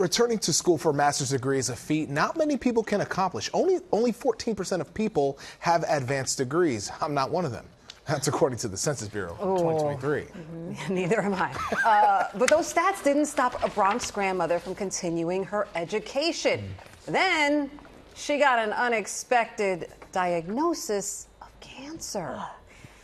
Returning to school for a master's degree is a feat not many people can accomplish. Only 14% of people have advanced degrees. I'm not one of them. That's according to the Census Bureau, 2023. Neither am I. But those stats didn't stop a Bronx grandmother from continuing her education. Then she got an unexpected diagnosis of cancer.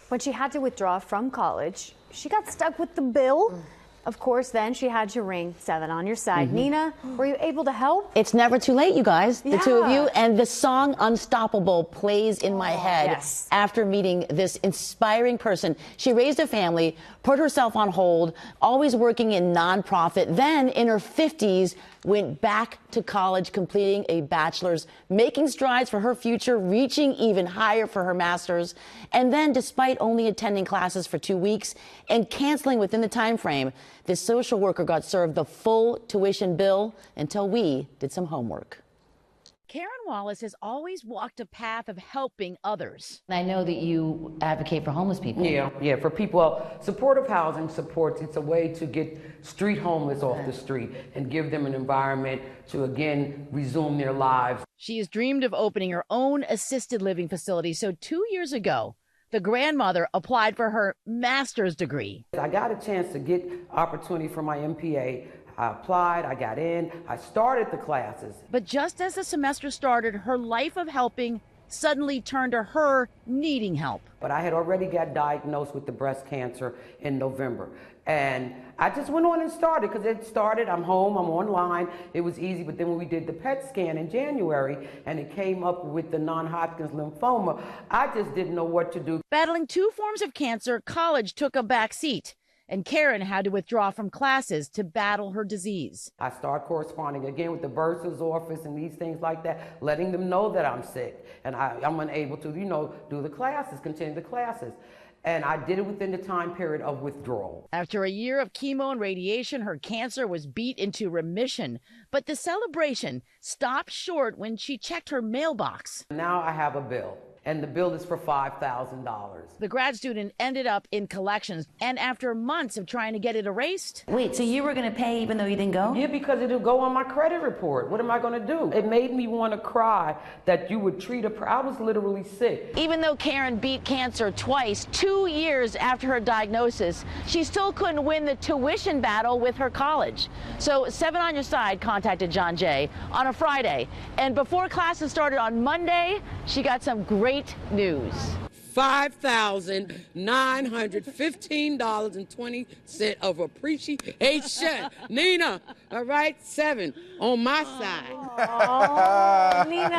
When she had to withdraw from college, she got stuck with the bill. Of course, then she had to ring 7 on Your Side. Nina, were you able to help? It's never too late, you guys, the two of you. And the song Unstoppable plays in my head after meeting this inspiring person. She raised a family, put herself on hold, always working in nonprofit. Then in her 50s, went back to college, completing a bachelor's, making strides for her future, reaching even higher for her master's. And then, despite only attending classes for 2 weeks and canceling within the time frame, this social worker got served the full tuition bill until we did some homework. Karen Wallace has always walked a path of helping others. I know that you advocate for homeless people. Yeah, for people. Well, supportive housing supports, it's a way to get street homeless off the street and give them an environment to, again, resume their lives. She has dreamed of opening her own assisted living facility, so 2 years ago, the grandmother applied for her master's degree. I got a chance to get opportunity for my MPA. I applied, I got in, I started the classes. But just as the semester started, her life of helping suddenly turned to her needing help. But I had already got diagnosed with the breast cancer in November. And I just went on and started, because it started, I'm home, I'm online, it was easy. But then when we did the PET scan in January and it came up with the non-Hodgkin's lymphoma, I just didn't know what to do. Battling 2 forms of cancer, college took a back seat. And Karen had to withdraw from classes to battle her disease. I started corresponding again with the bursar's office and these things like that, letting them know that I'm sick and I'm unable to, do the classes, continue the classes. And I did it within the time period of withdrawal. After a year of chemo and radiation, her cancer was beat into remission. But the celebration stopped short when she checked her mailbox. Now I have a bill. And the bill is for $5,000. The grad student ended up in collections, and after months of trying to get it erased. Wait, so you were going to pay even though you didn't go? Yeah, because it'll go on my credit report. What am I going to do? It made me want to cry that you would treat I was literally sick. Even though Karen beat cancer twice, 2 years after her diagnosis, she still couldn't win the tuition battle with her college. So 7 on Your Side contacted John Jay on a Friday, and before classes started on Monday, she got some great news. $5,915.20 of appreciation. Nina, all right, 7 on my side. Oh, Nina.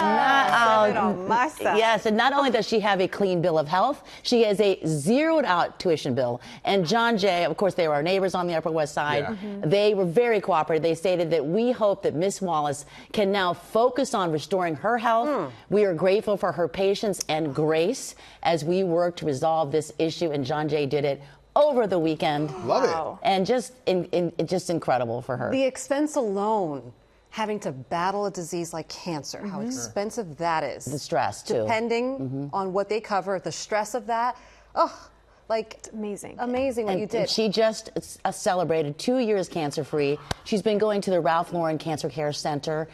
On my side. Yes, and not only does she have a clean bill of health, she has a zeroed out tuition bill. And John Jay, of course, they were our neighbors on the Upper West Side. They were very cooperative. They stated that we hope that Miss Wallace can now focus on restoring her health. We are grateful for her patience and grace as we work to resolve this issue, and John Jay did it over the weekend. Love it. And just incredible for her. The expense alone, having to battle a disease like cancer, how expensive that is. The stress, too. Depending on what they cover, the stress of that, it's amazing what you did. And she just celebrated 2 years cancer-free. She's been going to the Ralph Lauren Cancer Care Center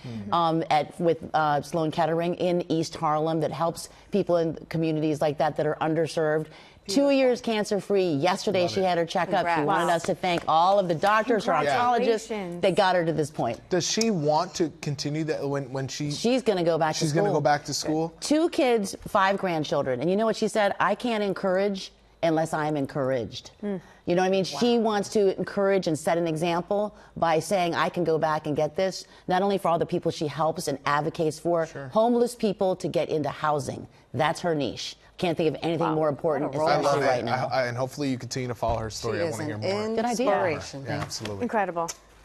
with Sloan Kettering in East Harlem that helps people in communities like that are underserved. 2 years cancer-free. Yesterday she had her checkup. Congrats. She wanted us to thank all of the doctors, her oncologists that got her to this point. Does she want to continue that when she's going to go back to school? She's going to go back to school? 2 kids, 5 grandchildren. And you know what she said? I can't encourage unless I'm encouraged. You know what I mean? Wow. She wants to encourage and set an example by saying, I can go back and get this, not only for all the people she helps and advocates for, homeless people to get into housing. That's her niche. Can't think of anything more important, especially right now. And hopefully you continue to follow her story. I want to hear more. Good idea. Yeah, absolutely. Incredible.